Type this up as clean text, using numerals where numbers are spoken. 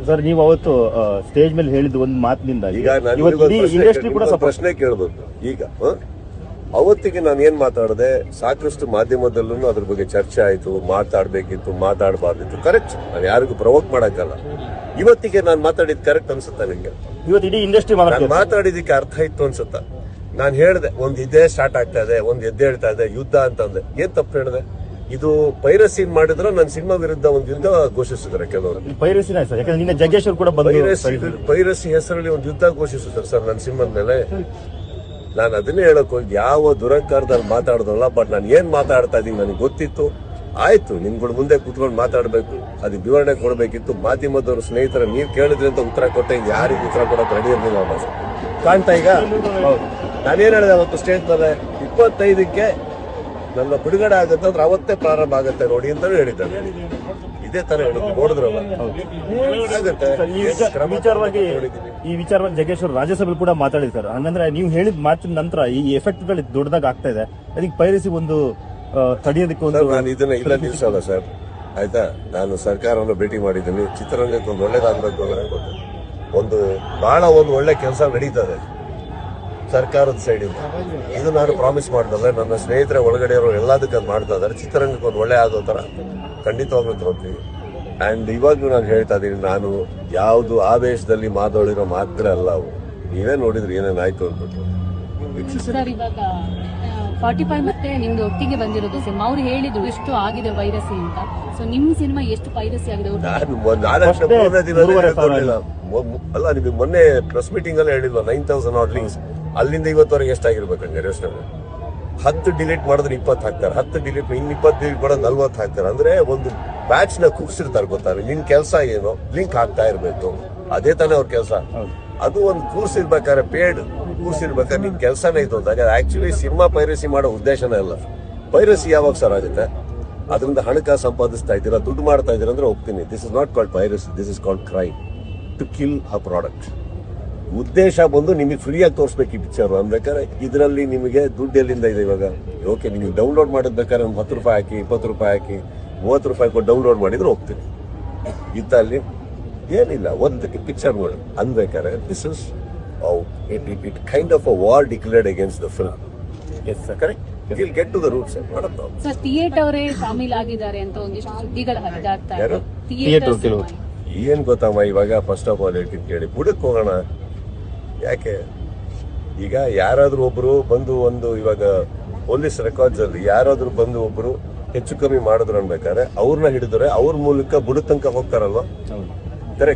Sir ನೀವು ಅವತ್ತು stage ಮೇಲೆ ಹೇಳಿದ ಒಂದು ಮಾತಿನಿಂದ ಈಗ ಇಂಡಸ್ಟ್ರಿ ಕೂಡ ಪ್ರಶ್ನೆ ಕೇಳಬಹುದು. ಈಗ ಅವತ್ತಿಗೆ ನಾನು ಏನ್ ಮಾತಾಡಿದೆ, ಸಾಕಷ್ಟು ಮಾಧ್ಯಮದಲ್ಲೂ ಅದ್ರ ಬಗ್ಗೆ ಚರ್ಚೆ ಆಯ್ತು, ಮಾತಾಡ್ಬೇಕಿತ್ತು, ಮಾತಾಡಬಾರ್ದಿತ್ತು. ಕರೆಕ್ಟ್, ನಾನು ಯಾರಿಗೂ ಪ್ರವೋಕ್ ಮಾಡಕ್ಕಲ್ಲ. ಇವತ್ತಿಗೆ ನಾನು ಮಾತಾಡಿದ್ ಕರೆಕ್ಟ್ ಅನ್ಸುತ್ತಾ ನಿಮ್ಗೆ? ಇವತ್ತು ಇಡೀ ಇಂಡಸ್ಟ್ರಿ ಮಾತಾಡಿದಕ್ಕೆ ಅರ್ಥ ಇತ್ತು ಅನ್ಸುತ್ತಾ? ನಾನು ಹೇಳಿದೆ ಒಂದ್ ಇದೇ ಸ್ಟಾರ್ಟ್ ಆಗ್ತಾ ಇದೆ, ಒಂದ್ ಎದ್ದೇಳ್ತಾ ಇದೆ, ಯುದ್ಧ ಅಂತಂದೆ. ಏನ್ ತಪ್ಪು ಹೇಳಿದೆ? ಇದು ಪೈರಸಿ ಮಾಡಿದ್ರೆ ನನ್ನ ಸಿನಿಮಾ ವಿರುದ್ಧ ಒಂದು ಯುದ್ಧ ಘೋಷಿಸಿದ್ದಾರೆ ಕೆಲವರು. ಪೈರಸಿ ಹೆಸರಲ್ಲಿ ಒಂದು ಯುದ್ಧ ಘೋಷಿಸಿದ್ದಾರೆ ಸರ್ ನನ್ನ ಸಿನಿಮಾದ ಮೇಲೆ. ನಾನು ಅದನ್ನೇ ಹೇಳಕ್ ಹೋಗಿ ಯಾವ ದುರಂಕಾರದಲ್ಲಿ ಮಾತಾಡೋದಲ್ಲ. ಬಟ್ ನಾನು ಏನ್ ಮಾತಾಡ್ತಾ ಇದೀನಿ ನನಗೆ ಗೊತ್ತಿತ್ತು. ಆಯ್ತು, ನಿಮ್ಗಳ ಮುಂದೆ ಕುತ್ಕೊಂಡು ಮಾತಾಡ್ಬೇಕು, ಅದಕ್ಕೆ ವಿವರಣೆ ಕೊಡ್ಬೇಕಿತ್ತು. ಮಾಧ್ಯಮದವ್ರ ಸ್ನೇಹಿತರ ನೀವ್ ಕೇಳಿದ್ರಿ ಅಂತ ಉತ್ತರ ಕೊಟ್ಟೆ, ಯಾರಿಗೂ ಉತ್ತರ ಕೊಡೋಕೆ ರೆಡಿ ಇರಲಿಲ್ಲ ಅನ್ನೋದು ಕಾಣ್ತಾ. ಈಗ ನಾನೇನ್ ಹೇಳಿದೆ ಅವತ್ತು ಸ್ಟೇಜ್ ಮೇಲೆ, 25ಕ್ಕೆ ನನ್ನ ಬಿಡುಗಡೆ ಆಗುತ್ತೆ ಅಂದ್ರೆ ಅವತ್ತೇ ಪ್ರಾರಂಭ ಆಗುತ್ತೆ ನೋಡಿ ಅಂತ ಹೇಳಿದ್ದಾರೆ. ಇದೇ ತರ ಹೇಳುದು ನೋಡಿದ್ರಲ್ಲ. ಈ ವಿಚಾರವಾಗಿ ಜಗ್ಗೇಶ್ ಅವರು ರಾಜ್ಯಸಭೆಯಲ್ಲಿ ಕೂಡ ಮಾತಾಡಿದ್ದಾರೆ. ಹಂಗಂದ್ರೆ ನೀವು ಹೇಳಿದ ಮಾತಿನ ನಂತರ ಈ ಎಫೆಕ್ಟ್ ಗಳು ದೊಡ್ಡದಾಗ ಆಗ್ತಾ ಇದೆ. ಅದಕ್ಕೆ ಪೈರಸಿ ಒಂದು ತಡೆಯೋದಕ್ಕೆ ನಾನು ಇದನ್ನ ಇಲ್ಲ ನಿಲ್ಸಲ್ಲ ಸರ್. ಆಯ್ತಾ, ನಾನು ಸರ್ಕಾರವನ್ನು ಭೇಟಿ ಮಾಡಿದ್ದೀನಿ. ಚಿತ್ರರಂಗಕ್ಕೆ ಒಂದು ಒಳ್ಳೇದಾಗಬೇಕು ಅಂದ್ರೆ ಒಂದು ಒಳ್ಳೆ ಕೆಲಸ ನಡೀತದೆ ಸರ್ಕಾರದ ಸೈಡಿಂದ. ಇದು ನಾನು ಪ್ರಾಮಿಸ್ ಮಾಡಿದ್ರೆ ನನ್ನ ಸ್ನೇಹಿತರ ಒಳಗಡೆ ಅವರು ಎಲ್ಲದಕ್ಕೆ ಮಾಡ್ತಾ ಇದ್ದಾರೆ. ಚಿತ್ರರಂಗಕ್ಕೆ ಒಂದು ಒಳ್ಳೆ ಆಗೋ ತರ ಖಂಡಿತವಾಗ್ಲೂ ತಗೋತೀವಿ. ಅಂಡ್ ಇವಾಗ್ಲೂ ನಾನು ಹೇಳ್ತಾ ಇದ್ದೀನಿ, ನಾನು ಯಾವ್ದು ಆವೇಶದಲ್ಲಿ ಮಾತಾಡಿರೋ ಮಾತ್ರ ಅಲ್ಲ ಅವು. ನೀವೇ ನೋಡಿದ್ರಿ ಏನೇನಾಯ್ತು ಅಂದ್ಬಿಟ್ಟು. ಸರ್, ಇವಾಗ 45 ಮತ್ತೆ ನಿಮ್ದು ಒಟ್ಟಿಗೆ ಬಂದಿರೋದು ಸಿನಿಮಾ. ಅವ್ರು ಹೇಳಿದ್ರು ಎಷ್ಟು ಆಗಿದೆ ವೈರಸಿ ಅಂತ. ಸೊ ನಿಮ್ ಸಿನಿಮಾ ಎಷ್ಟು ಪೈರಸಿ ಆಗಿದೆ? ಅಲ್ಲ, ನಿಮಗೆ ಮೊನ್ನೆ ಪ್ರೆಸ್ ಮೀಟಿಂಗ್ ಅಲ್ಲೇ ಹೇಳಿಲ್ವಾ 9,000 ಆಡ್ ಲಿಂಕ್ಸ್. ಅಲ್ಲಿಂದ ಇವತ್ತವರೆಗೆ ಎಷ್ಟಾಗಿರ್ಬೇಕಂಗೆ ಯೋಚನೆ. 10 ಡಿಲೀಟ್ ಮಾಡಿದ್ರೆ 20 ಹಾಕ್ತಾರೆ, 10 ಡಿಲೀಟ್ ಇನ್ನು 20 ಡಿಲೀಟ್ ಮಾಡೋದು 40 ಹಾಕ್ತಾರೆ. ಅಂದ್ರೆ ಒಂದು ಬ್ಯಾಚ್ ನ ಕೂರ್ಸಿರ್ತಾರೆ. ಗೊತ್ತಾರೆ ನಿನ್ ಕೆಲಸ ಏನು, ಲಿಂಕ್ ಹಾಕ್ತಾ ಇರ್ಬೇಕು. ಅದೇ ತಾನೇ ಅವ್ರ ಕೆಲಸ. ಅದು ಒಂದು ಕೂರ್ಸಿರ್ಬೇಕಾದ್ರೆ ಪೇಡ್ ಕೂರ್ಸಿರ್ಬೇಕಾದ್ರೆ ನಿನ್ ಕೆಲಸನೇ ಇದು ಅಂದಾಗ ಆಕ್ಚುಲಿ ಸಿನಿಮಾ ಪೈರಸಿ ಮಾಡೋ ಉದ್ದೇಶನೇ ಇಲ್ಲ. ಪೈರಸಿ ಯಾವಾಗ ಸರ್ ಆಗುತ್ತೆ? ಅದರಿಂದ ಹಣಕಾಸು ಸಂಪಾದಿಸ್ತಾ ಇದ್ದೀರಾ, ದುಡ್ಡು ಮಾಡ್ತಾ ಇದ್ದೀರಾ ಅಂದ್ರೆ ಹೋಗ್ತೀನಿ. This is not called piracy, this is called crime to kill a product. ಉದ್ದೇಶ ಬಂದು ನಿಮಗೆ ಫ್ರೀಯಾಗಿ ತೋರಿಸ್ಬೇಕು ಈ ಪಿಕ್ಚರ್ ಅನ್ಬೇಕಾದ್ರೆ ಇದರಲ್ಲಿ ನಿಮಗೆ ದುಡ್ಡು ಎಲ್ಲಿಂದ ಇದೆ ಇವಾಗ? ಓಕೆ, ನಿಮಗೆ ಡೌನ್ಲೋಡ್ ಮಾಡೋದ್ಬೇಕಾದ್ರೆ ಒಂದು 10 ರೂಪಾಯಿ ಹಾಕಿ, 20 ರೂಪಾಯಿ ಹಾಕಿ, 30 ರೂಪಾಯಿ ಕೊಟ್ಟು ಡೌನ್ಲೋಡ್ ಮಾಡಿದ್ರೆ ಹೋಗ್ತೀನಿ. ಇದ್ದಲ್ಲಿ ಏನಿಲ್ಲ, ಒಂದಕ್ಕೆ ಪಿಕ್ಚರ್ ನೋಡಿ ಅನ್ಬೇಕಾದ್ರೆ this is it kind of a war declared against the film. Yes sir, correct. Will get to the roots. Sir, theatre ಅವರೇ ಶಾಮೀಲ್ ಆಗಿದ್ದಾರೆ ಅಂತ ಒಂದಿಷ್ಟು ಸುದ್ದಿಗಳು ಹರಿದಾಡ್ತಾ ಇದೆ. ಏನ್ ಗೊತ್ತಮ್ಮ, ಇವಾಗ ಫಸ್ಟ್ ಆಫ್ ಆಲ್ ಹೇಳ್ತೀನಿ ಕೇಳಿ, ಬುಡಕ್ ಹೋಗೋಣ. ಯಾಕೆ ಈಗ ಯಾರಾದ್ರೂ ಒಬ್ರು ಬಂದು ಇವಾಗ ಪೊಲೀಸ್ ರೆಕಾರ್ಡ್ಸ್ ಅಲ್ಲಿ ಯಾರಾದ್ರೂ ಬಂದು ಒಬ್ರು ಹೆಚ್ಚು ಕಮ್ಮಿ ಮಾಡಿದ್ರು ಅನ್ಬೇಕಾದ್ರೆ ಅವ್ರನ್ನ ಹಿಡಿದ್ರೆ ಅವ್ರ ಮೂಲಕ ಬುಡಕ್ ತನಕ ಹೋಗ್ತಾರಲ್ವಾ? ಕರೆಕ್ಟ್.